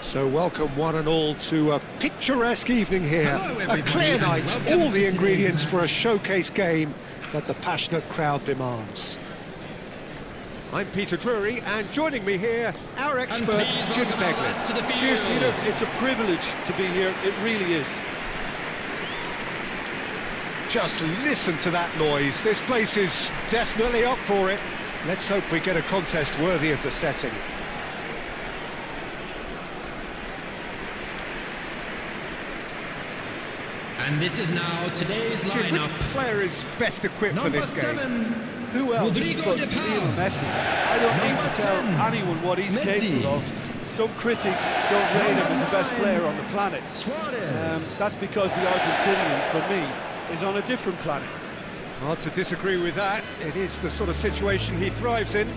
So welcome one and all to a picturesque evening here, a clear night, all the ingredients for a showcase game that the passionate crowd demands. I'm Peter Drury, and joining me here, our expert, Jim Beglin. Cheers, Peter. It's a privilege to be here, it really is. Just listen to that noise, this place is definitely up for it. Let's hope we get a contest worthy of the setting. And this is now today's lineup. Jim, which player is best equipped for this game? Who else but Lionel Messi? I don't need to tell 10, anyone what he's Messi. capable of. Some critics don't rate him as the best player on the planet. That's because the Argentinian, for me, is on a different planet. Hard to disagree with that. It is the sort of situation he thrives in.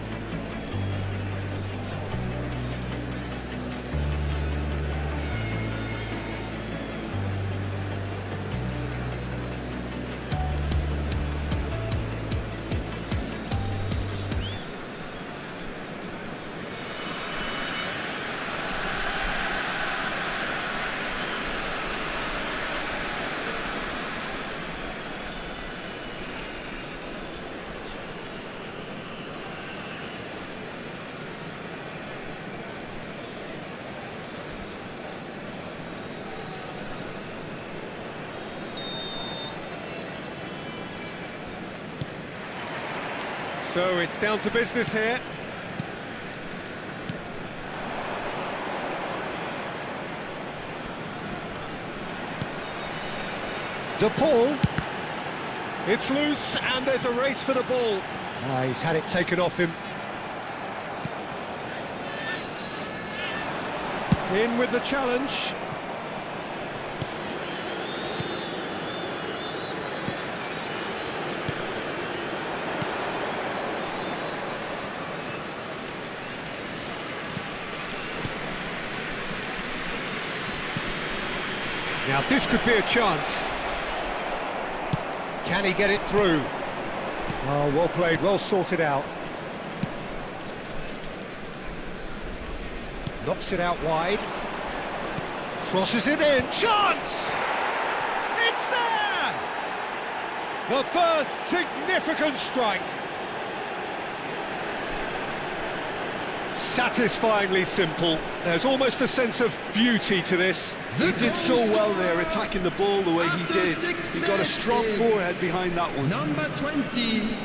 So it's down to business here. De Paul. It's loose and there's a race for the ball. He's had it taken off him. In with the challenge. Now this could be a chance. Can he get it through? Oh, well played, well sorted out. Knocks it out wide. Crosses it in. Chance! It's there! The first significant strike. Satisfyingly simple. There's almost a sense of beauty to this. He did so well there, attacking the ball the way he did. He got a strong forehead behind that one. Number 20.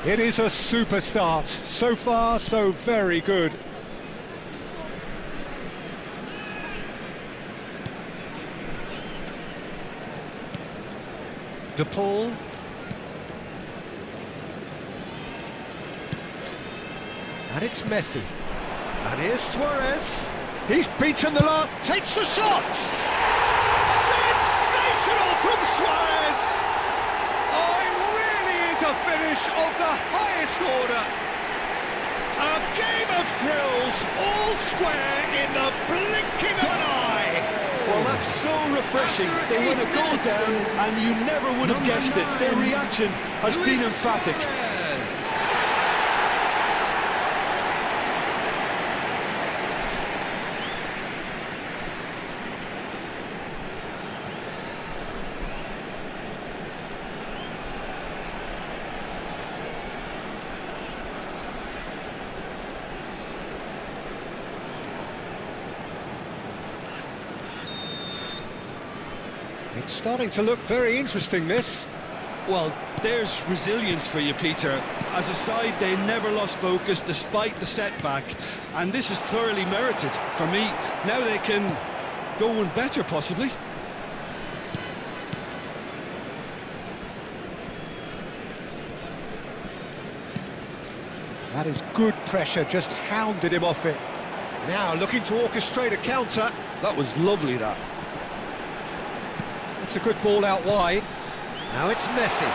It is a super start. So far, so very good. De Paul. And it's Messi. And here's Suarez. He's beaten the last, takes the shot! Sensational from Suarez! A finish of the highest order. A game of thrills, all square in the blinking of an eye. Well, that's so refreshing. They win a goal down and you never would have guessed it. Their reaction has been emphatic. It's starting to look very interesting, this. Well, there's resilience for you, Peter. As a side, they never lost focus despite the setback, and this is thoroughly merited for me. Now they can go one better, possibly. That is good pressure, just hounded him off it. Now looking to orchestrate a counter. That was lovely, that. It's a good ball out wide. Now it's Messi.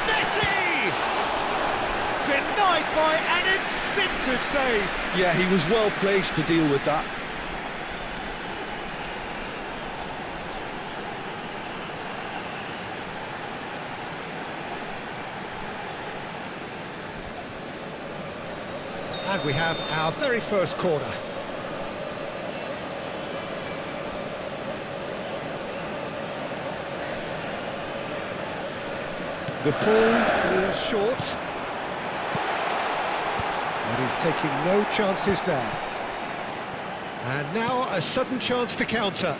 Messi! denied by an instinctive save. Yeah, he was well placed to deal with that. And we have our very first corner. The ball is short. And he's taking no chances there. And now a sudden chance to counter.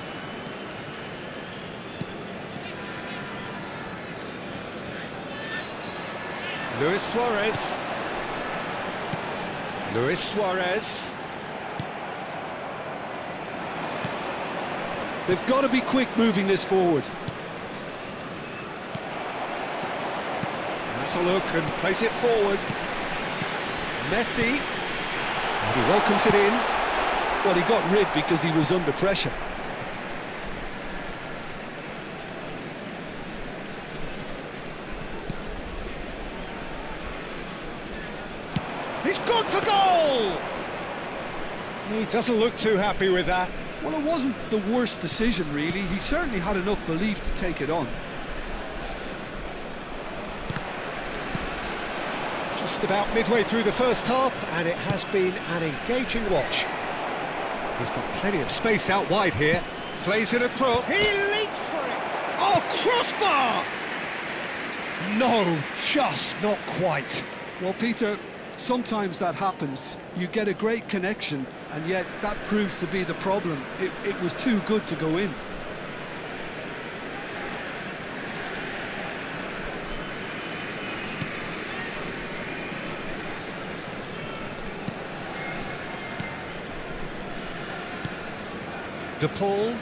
Luis Suarez. Luis Suarez. They've got to be quick moving this forward. That's a look and plays it forward. Messi. And he welcomes it in. Well, he got rid because he was under pressure. He's gone for goal! He doesn't look too happy with that. Well, it wasn't the worst decision, really. He certainly had enough belief to take it on. Just about midway through the first half, and it has been an engaging watch. He's got plenty of space out wide here. Plays it across. He leaps for it! Oh, crossbar! No, just not quite. Well, Peter, sometimes that happens. You get a great connection, and yet that proves to be the problem. It was too good to go in. De Paul.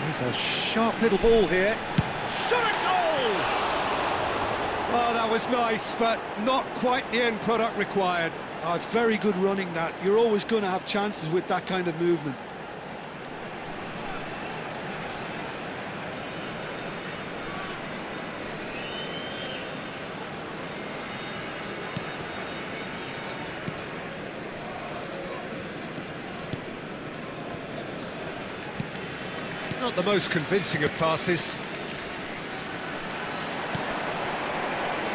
There's a sharp little ball here. Shot a goal! Oh, that was nice, but not quite the end product required. Oh, it's very good running, that. You're always going to have chances with that kind of movement. Not the most convincing of passes.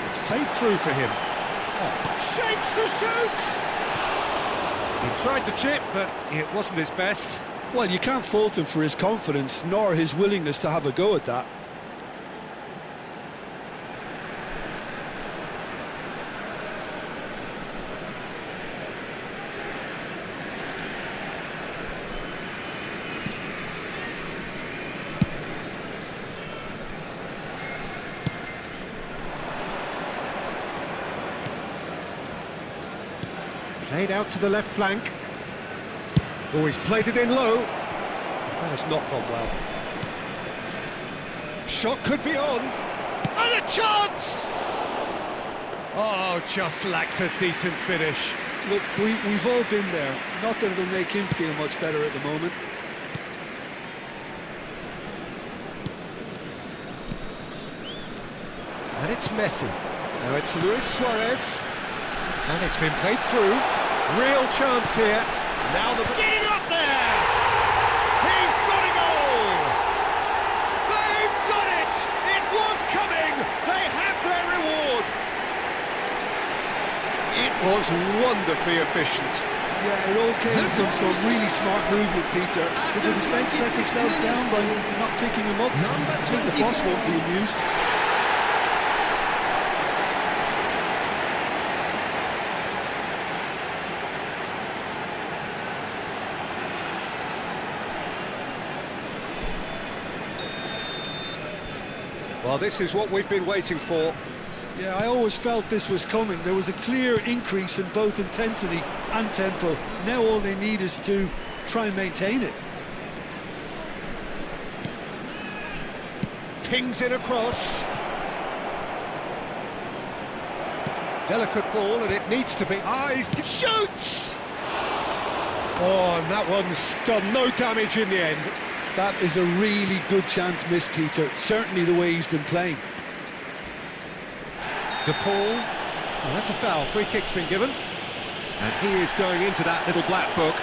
It's played through for him. Oh, shapes to shoot! He tried the chip, but it wasn't his best. Well, you can't fault him for his confidence, nor his willingness to have a go at that. Played out to the left flank. Oh, he's played it in low. That has not gone well. Shot could be on. And a chance! Oh, just lacked a decent finish. Look, we've all been there. Not that it'll make him feel much better at the moment. And it's Messi. Now it's Luis Suarez. And it's been played through. Real chance here. Now the... Getting up there! He's got a goal! They've done it! It was coming! They have their reward! It was wonderfully efficient. Yeah, it all came from some really smart movement, Peter. Did the defence let themselves down by not picking him up? I think the boss won't be amused. Well, this is what we've been waiting for. Yeah, I always felt this was coming. There was a clear increase in both intensity and tempo. Now all they need is to try and maintain it. Pings it across. Delicate ball, and it needs to be... he shoots! Oh, and that one's done no damage in the end. That is a really good chance missed, Peter. Certainly the way he's been playing. De Paul. Oh, that's a foul. Free kick's been given. And he is going into that little black book.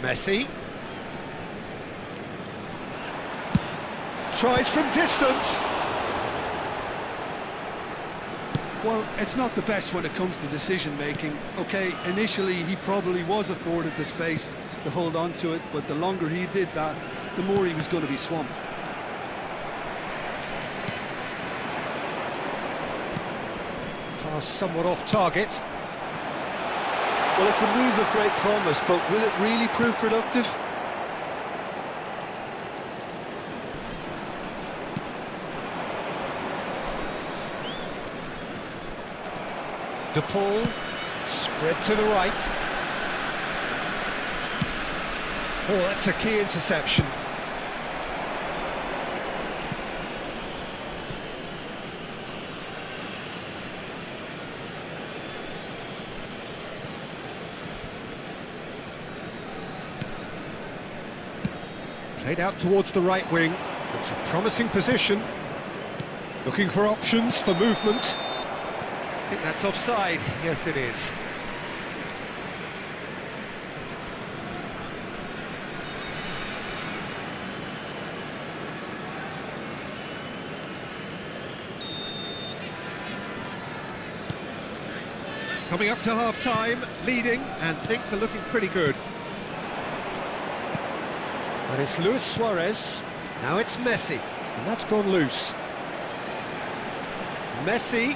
Messi tries from distance. Well, it's not the best when it comes to decision-making. OK, initially he probably was afforded the space to hold on to it, but the longer he did that, the more he was going to be swamped. Pass somewhat off target. Well, it's a move of great promise, but will it really prove productive? De Paul, spread to the right. Oh, that's a key interception. Played out towards the right wing. It's a promising position. Looking for options for movement. I think that's offside. Yes, it is. Coming up to half-time, leading, and things are looking pretty good. And it's Luis Suarez. Now it's Messi. And that's gone loose. Messi.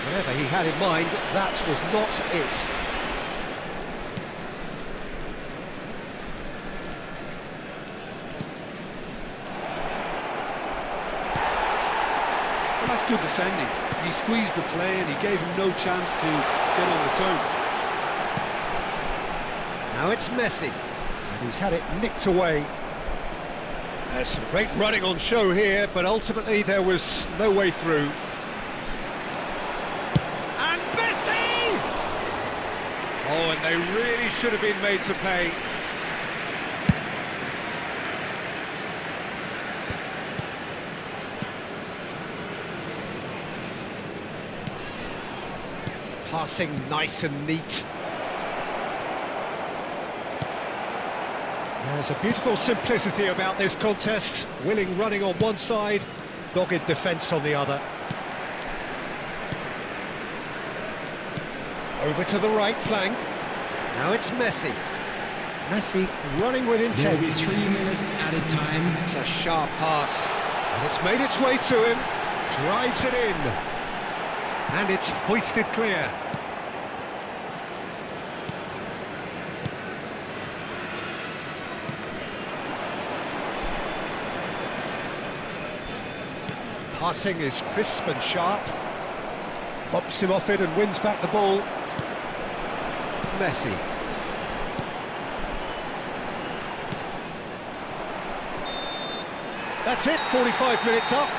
Whatever he had in mind, that was not it. Well, that's good defending. He squeezed the play and he gave him no chance to get on the turn. Now it's Messi. And he's had it nicked away. There's some great running on show here, but ultimately there was no way through. And Messi! Oh, and they really should have been made to pay. Passing nice and neat. There's a beautiful simplicity about this contest. Willing running on one side, dogged defence on the other. Over to the right flank. Now it's Messi. Messi running with intent. There will be 3 minutes added time. It's a sharp pass. And it's made its way to him. Drives it in. And it's hoisted clear. Passing is crisp and sharp. Bumps him off it and wins back the ball. Messi. That's it, 45 minutes up.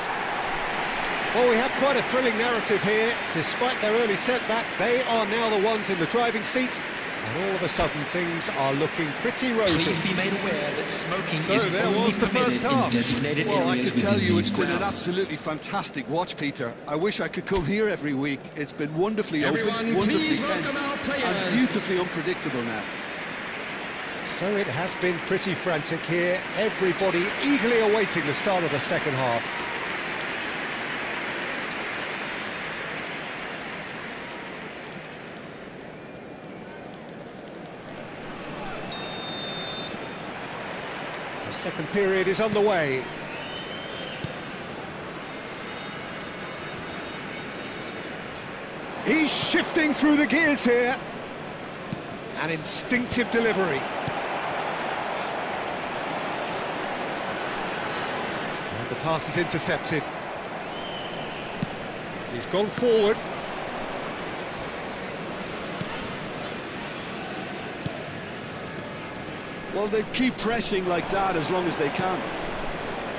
Well, we have quite a thrilling narrative here. Despite their early setback, they are now the ones in the driving seat. And all of a sudden, things are looking pretty rosy. Please be made aware that smoking So is there only was the permitted first half. in designated Well, I areas can tell you within it's these been an grounds. absolutely fantastic watch, Peter. I wish I could come here every week. It's been wonderfully Everyone, open, wonderfully please welcome tense, our players. and beautifully unpredictable now. So it has been pretty frantic here. Everybody eagerly awaiting the start of the second half. The second period is underway. He's shifting through the gears here. An instinctive delivery. Pass is intercepted. He's gone forward. Well, they keep pressing like that as long as they can.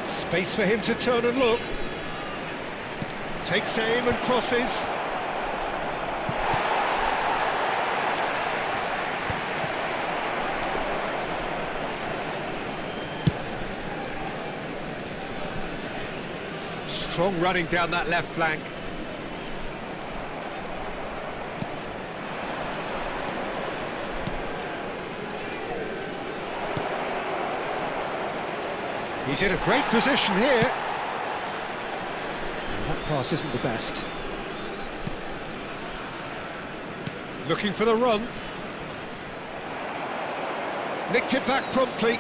Space for him to turn and look. Takes aim and crosses. Strong running down that left flank. He's in a great position here. That pass isn't the best. Looking for the run. Nicked it back promptly.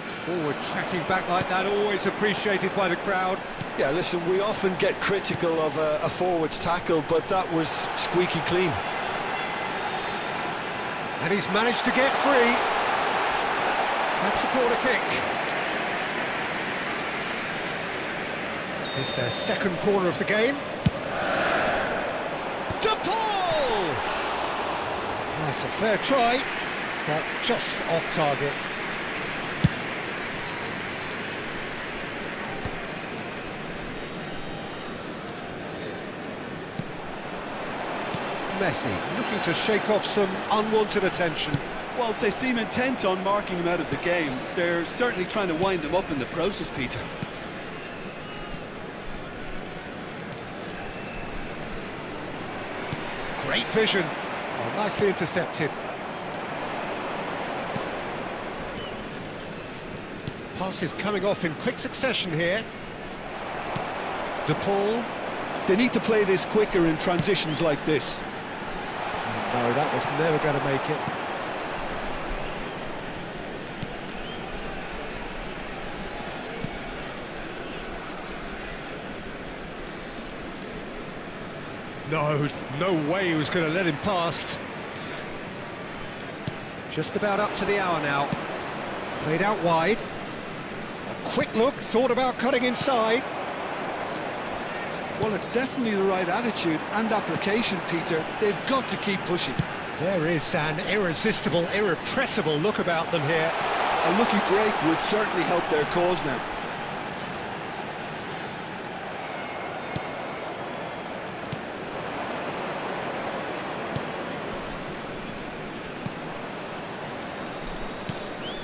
Forward tracking back like that, always appreciated by the crowd. Yeah, listen, we often get critical of a forward's tackle, but that was squeaky clean. And he's managed to get free. That's a corner kick. It's their second corner of the game. To Paul! That's a fair try, but just off target. Messi looking to shake off some unwanted attention. Well, they seem intent on marking him out of the game. They're certainly trying to wind him up in the process, Peter. Great vision. Oh, nicely intercepted. Pass is coming off in quick succession here. De Paul. They need to play this quicker in transitions like this. No, that was never going to make it. No way he was going to let him past. Just about up to the hour now. Played out wide. A quick look, thought about cutting inside. Well, it's definitely the right attitude and application, Peter. They've got to keep pushing. There is an irresistible, irrepressible look about them here. A lucky break would certainly help their cause now.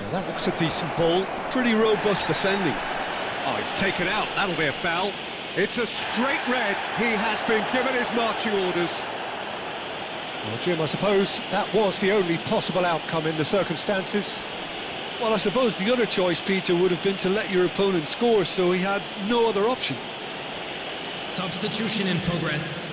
Well, that looks a decent ball. Pretty robust defending. Oh, he's taken out. That'll be a foul. It's a straight red. He has been given his marching orders. Well, Jim, I suppose that was the only possible outcome in the circumstances. Well, I suppose the other choice, Peter, would have been to let your opponent score, so he had no other option. Substitution in progress.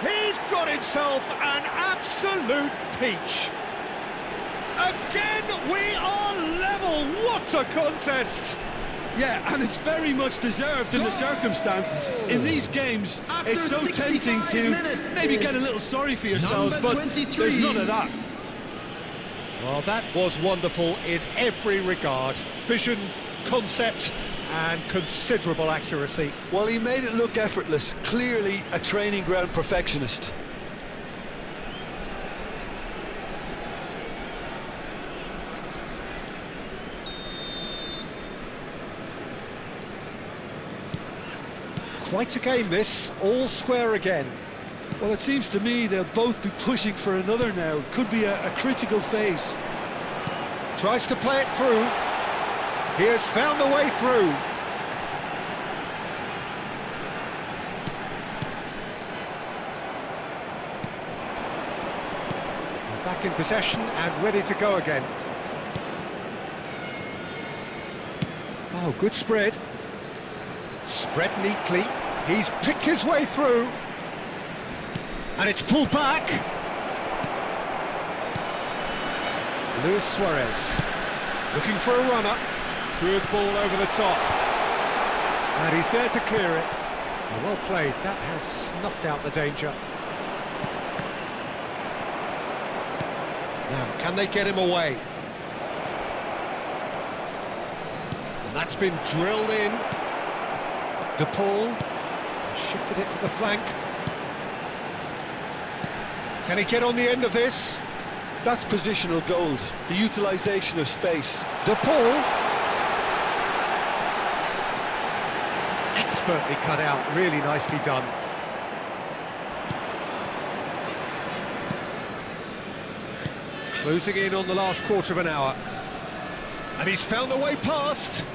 He's got himself an absolute peach. Again, we are level. What a contest! Yeah, and it's very much deserved in the circumstances. In these games, it's so tempting to maybe get a little sorry for yourselves, but there's none of that. Well, that was wonderful in every regard. Vision, concept, and considerable accuracy. Well, he made it look effortless. Clearly a training ground perfectionist. Quite a game this, all square again. Well, it seems to me they'll both be pushing for another now. Could be a critical phase. Tries to play it through. He has found the way through. Back in possession and ready to go again. Oh, good spread. Spread neatly. He's picked his way through. And it's pulled back. Bluessssss looking for a runner. Good ball over the top. And he's there to clear it. Well played. That has snuffed out the danger. Now, can they get him away? And that's been drilled in. De Paul shifted it to the flank. Can he get on the end of this? That's positional gold, the utilisation of space. De Paul. Expertly cut out, really nicely done. Closing in on the last quarter of an hour. And he's found the way past.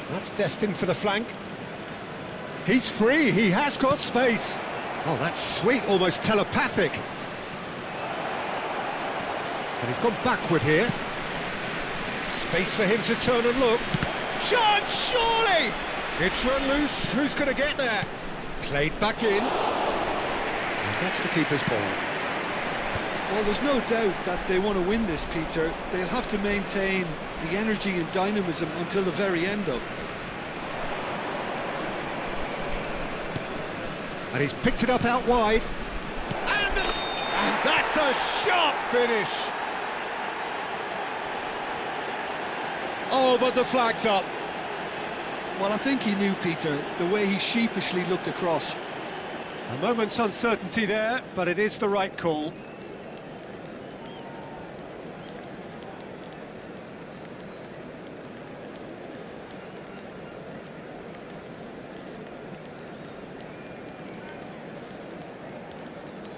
That's destined for the flank. He's free, he has got space. Oh, that's sweet, almost telepathic. And he's gone backward here. Space for him to turn and look. Chance, surely! It's run loose, who's going to get there? Played back in. And that's the keeper's ball. Well, there's no doubt that they want to win this, Peter. They'll have to maintain the energy and dynamism until the very end, though. And he's picked it up out wide. And that's a sharp finish. Oh, but the flag's up. Well, I think he knew, Peter, the way he sheepishly looked across. A moment's uncertainty there, but it is the right call.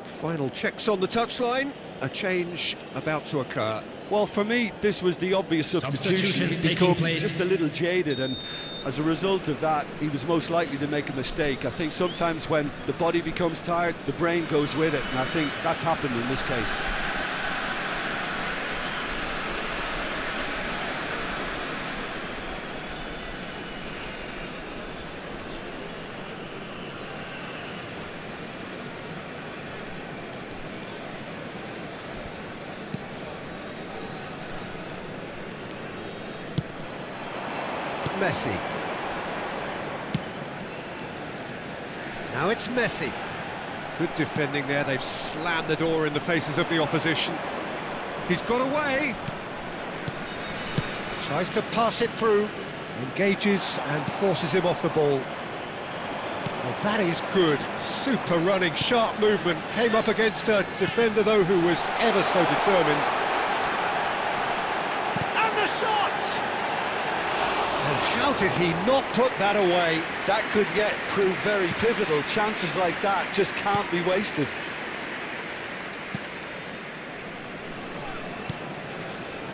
Final checks on the touchline. A change about to occur. Well, for me, this was the obvious substitution. He'd become just a little jaded, and as a result of that, he was most likely to make a mistake. I think sometimes when the body becomes tired, the brain goes with it, and I think that's happened in this case. Messi. Now it's Messi. Good defending there, they've slammed the door in the faces of the opposition. He's got away. Tries to pass it through. Engages and forces him off the ball. Well, that is good. Super running, sharp movement. Came up against a defender, though, who was ever so determined. And the shot! And how did he not put that away? That could yet prove very pivotal. Chances like that just can't be wasted.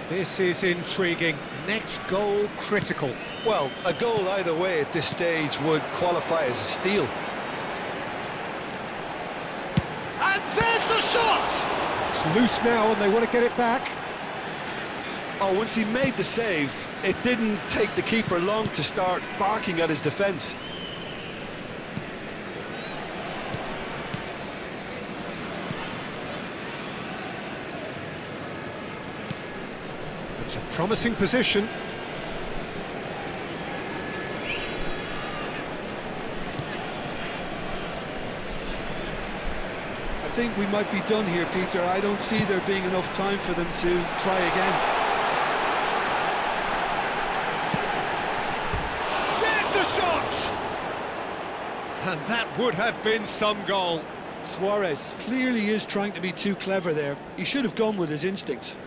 This is intriguing. Next goal critical. Well, a goal either way at this stage would qualify as a steal. And there's the shot! It's loose now and they want to get it back. Oh, once he made the save, it didn't take the keeper long to start barking at his defence. It's a promising position. I think we might be done here, Peter. I don't see there being enough time for them to try again. There's the shot! And that would have been some goal. Suarez clearly is trying to be too clever there. He should have gone with his instincts.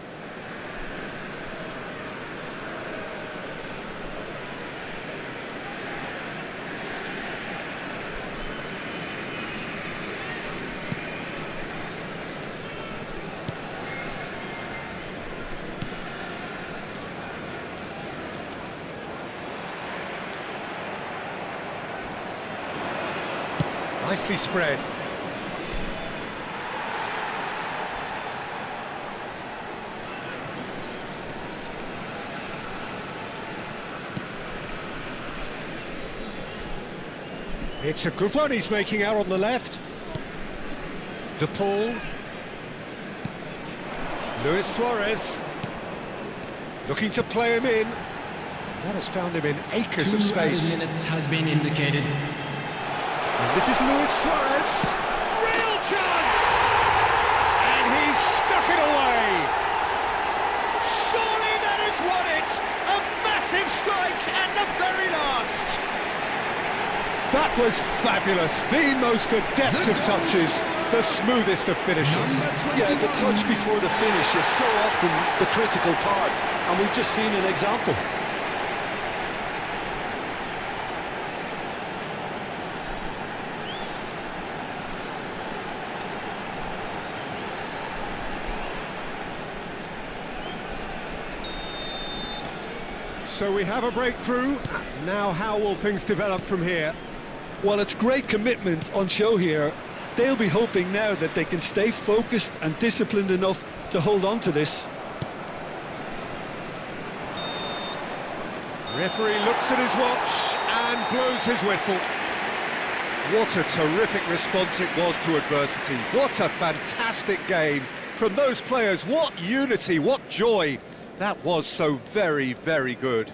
Nicely spread. It's a good one he's making out on the left. De Paul. Luis Suarez. Looking to play him in. That has found him in acres of space. 2 minutes has been indicated. And this is Luis Suarez. Real chance! And he's stuck it away. Surely that has won it. A massive strike at the very last. That was fabulous. The most adept of touches. The smoothest of finishes. Yeah, the touch before the finish is so often the critical part. And we've just seen an example. So we have a breakthrough. Now how will things develop from here? Well, it's great commitment on show here. They'll be hoping now that they can stay focused and disciplined enough to hold on to this. Referee looks at his watch and blows his whistle. What a terrific response it was to adversity. What a fantastic game from those players. What unity, what joy. That was so very, very good.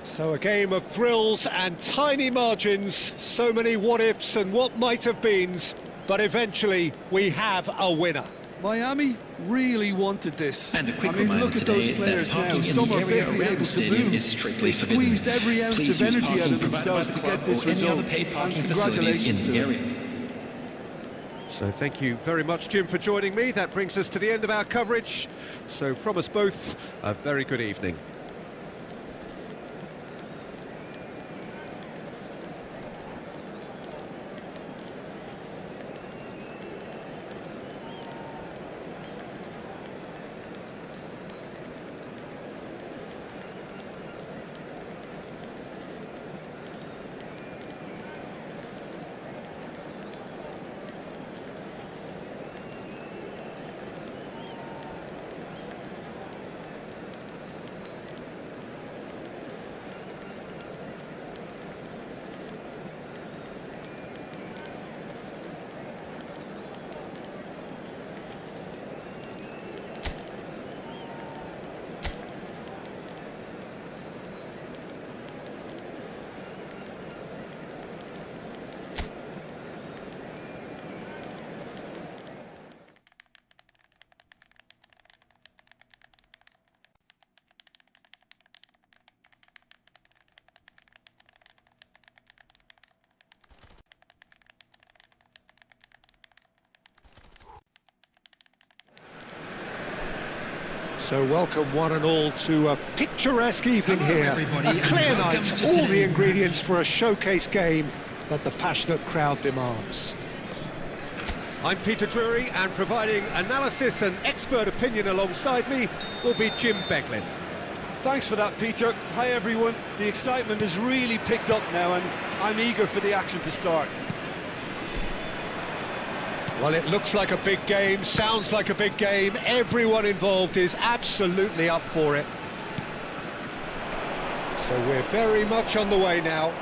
So a game of thrills and tiny margins, so many what-ifs and what might-have-beens, but eventually we have a winner. Miami really wanted this. And a quick I mean, look at those players now. Some are barely able to move. They squeezed every ounce of energy out of themselves to get this result. And congratulations to them. So thank you very much, Jim, for joining me. That brings us to the end of our coverage. So from us both, a very good evening. So welcome one and all to a picturesque evening here. A clear night, all the ingredients for a showcase game that the passionate crowd demands. I'm Peter Drury, and providing analysis and expert opinion alongside me will be Jim Beglin. Thanks for that, Peter. Hi, everyone. The excitement has really picked up now, and I'm eager for the action to start. Well, it looks like a big game, sounds like a big game. Everyone involved is absolutely up for it. So we're very much on the way now.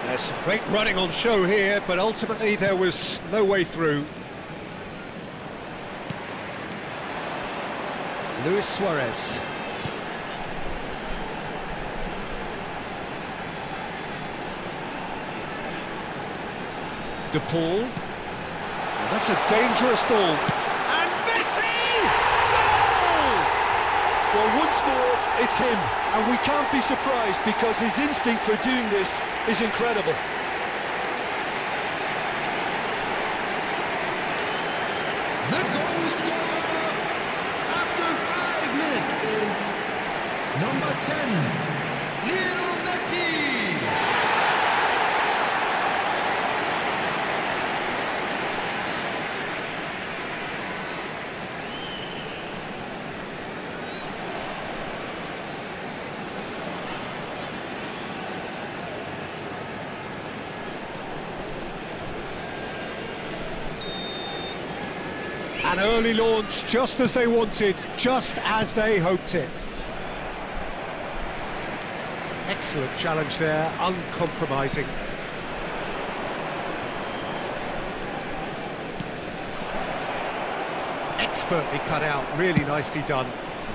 There's some great running on show here, but ultimately there was no way through. Luis Suarez. De Paul. Well, that's a dangerous ball. And Messi! Goal! Well, once more, it's him, and we can't be surprised because his instinct for doing this is incredible. The goal scorer after 5 minutes is number 10, Lionel Messi. An early launch, just as they wanted, just as they hoped it. Excellent challenge there, uncompromising. Expertly cut out, really nicely done.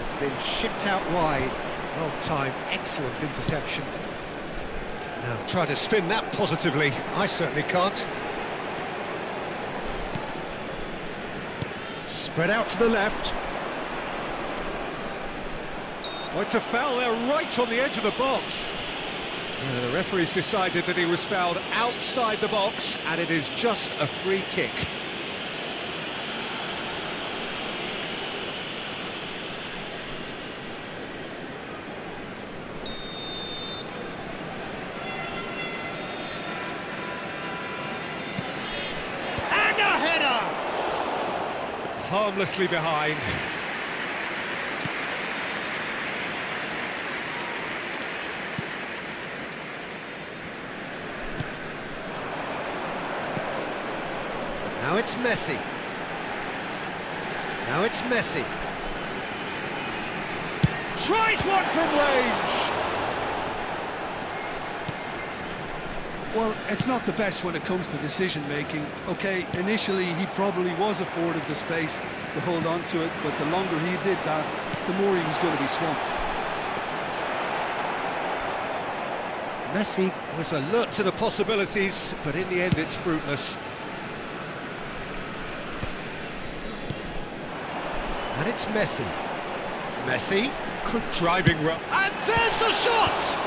It's been shipped out wide. Well timed, excellent interception. Now try to spin that positively. I certainly can't. Spread out to the left. Oh, it's a foul there, right on the edge of the box. The referee's decided that he was fouled outside the box, and it is just a free kick. And a header! Harmlessly behind. Now it's Messi. Now it's Messi. Tries one from range. Well, it's not the best when it comes to decision-making. OK, initially he probably was afforded the space to hold on to it, but the longer he did that, the more he was going to be swamped. Messi was alert to the possibilities, but in the end it's fruitless. And it's Messi. Messi, good driving run. And there's the shot!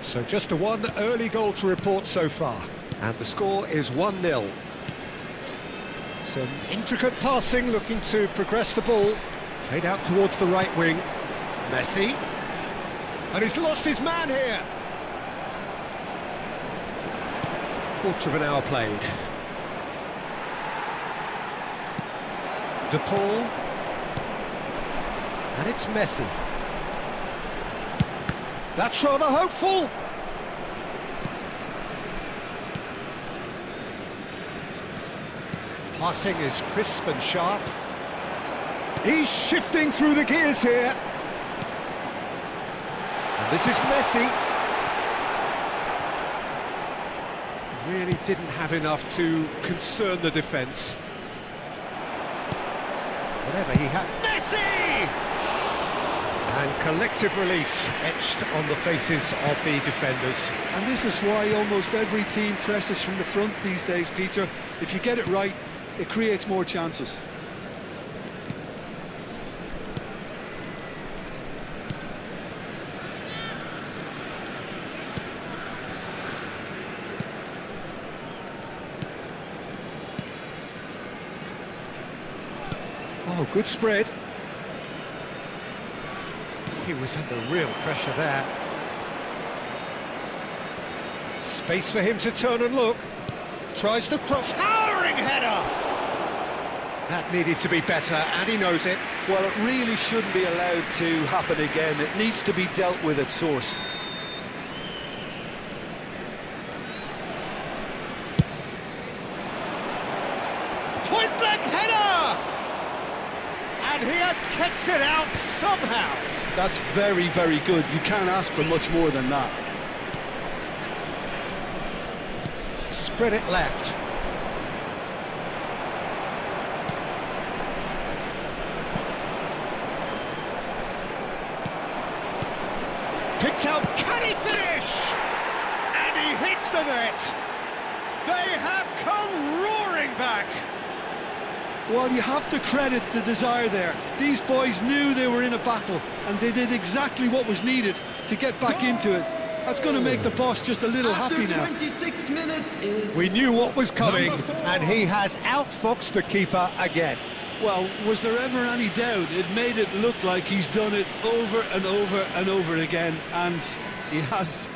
So just a one early goal to report so far. And the score is 1-0. Some intricate passing, looking to progress the ball. Played out towards the right wing. Messi. And he's lost his man here. Quarter of an hour played. De Paul. And it's Messi. That's rather hopeful. Passing is crisp and sharp. He's shifting through the gears here. And this is Messi. Really didn't have enough to concern the defence. Whatever he had. Messi! And collective relief etched on the faces of the defenders. And this is why almost every team presses from the front these days, Peter. If you get it right, it creates more chances. Oh, good spread. He was under real pressure there. Space for him to turn and look. Tries to cross. Towering header! That needed to be better, and he knows it. Well, it really shouldn't be allowed to happen again. It needs to be dealt with at source. Point-blank header! And he has kicked it out somehow. That's very, very good. You can't ask for much more than that. Spread it left. Picked out, can he finish? And he hits the the net. They have come roaring back. Well, you have to credit the desire there. These boys knew they were in a battle, and they did exactly what was needed to get back into it. That's going to make the boss just a little happy now. 26 minutes is... We knew what was coming, and he has outfoxed the keeper again. Well, was there ever any doubt? It made it look like he's done it over and over and over again, and he has.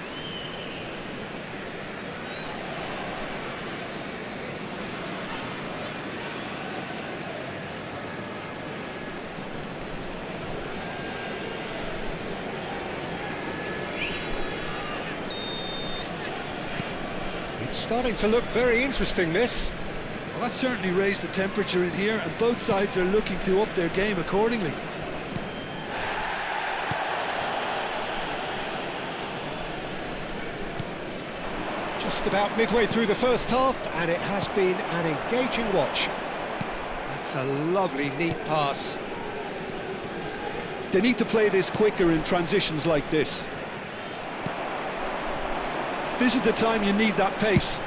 It's starting to look very interesting, this. Well, that certainly raised the temperature in here, and both sides are looking to up their game accordingly. Just about midway through the first half, and it has been an engaging watch. That's a lovely, neat pass. They need to play this quicker in transitions like this. This is the time you need that pace.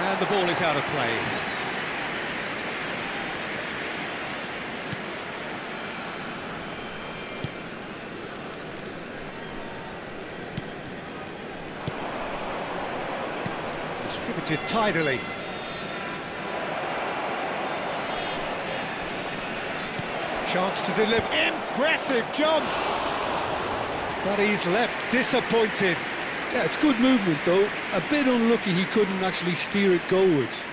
And the ball is out of play. Distributed tidily. Chance to deliver. Impressive jump! But he's left disappointed. Yeah, it's good movement though. A bit unlucky he couldn't actually steer it goalwards.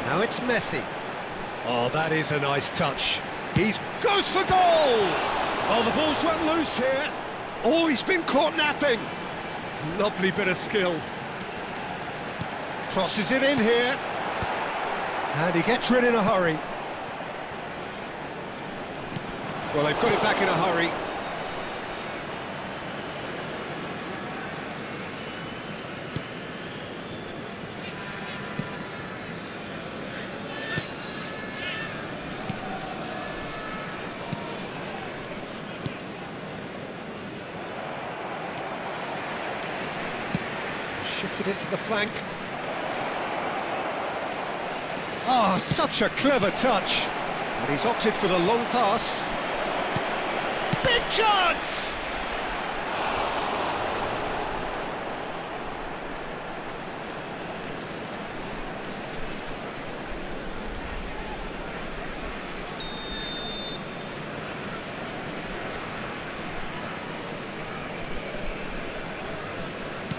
Now it's Messi. Oh, that is a nice touch. He goes for goal! Oh, the ball's run loose here. Oh, he's been caught napping. Lovely bit of skill. Crosses it in here. And he gets rid in a hurry. Well, they've got it back in a hurry. Shifted it to the flank. Oh, such a clever touch. And he's opted for the long pass. Big chance!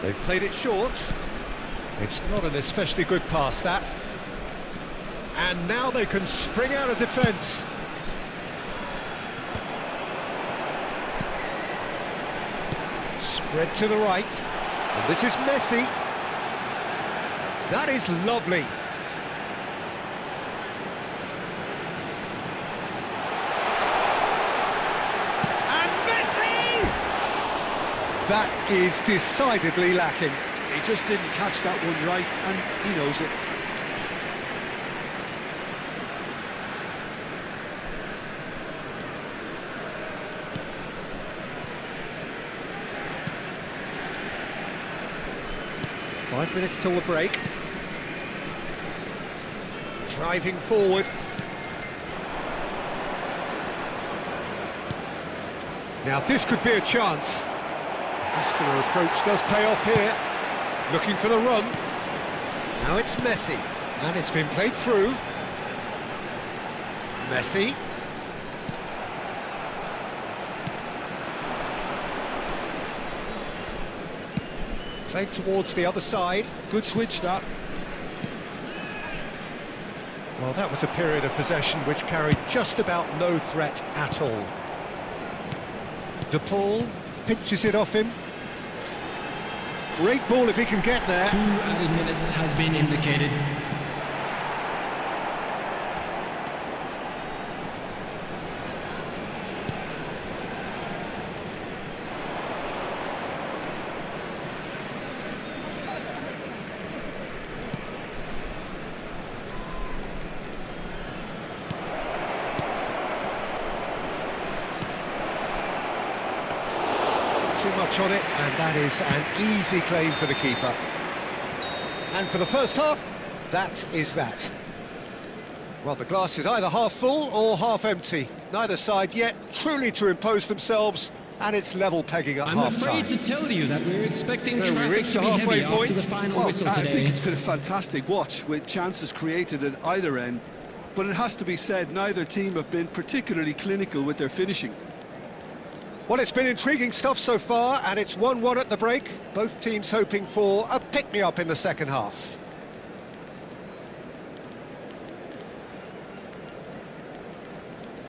They've played it short. It's not an especially good pass, that. And now they can spring out of defence. Spread to the right. And this is Messi. That is lovely. That is decidedly lacking. He just didn't catch that one right, and he knows it. Five minutes till the break. Driving forward. Now this could be a chance. Muscular approach does pay off here. Looking for the run. Now it's Messi. And it's been played through. Messi. Played towards the other side. Good switch, that. Well, that was a period of possession which carried just about no threat at all. De Paul pinches it off him. Great ball if he can get there. 2 added minutes has been indicated. touch on it, and that is an easy claim for the keeper. And for the first half, that is that. Well, the glass is either half full or half empty. Neither side yet truly to impose themselves, and it's level pegging at half-time. I'm afraid to tell you that we're expecting So we traffic reached to the be halfway heavy point. after the final Well, whistle I today. think it's been a fantastic watch with chances created at either end, but it has to be said neither team have been particularly clinical with their finishing. Well, it's been intriguing stuff so far, and it's 1-1 at the break. Both teams hoping for a pick-me-up in the second half.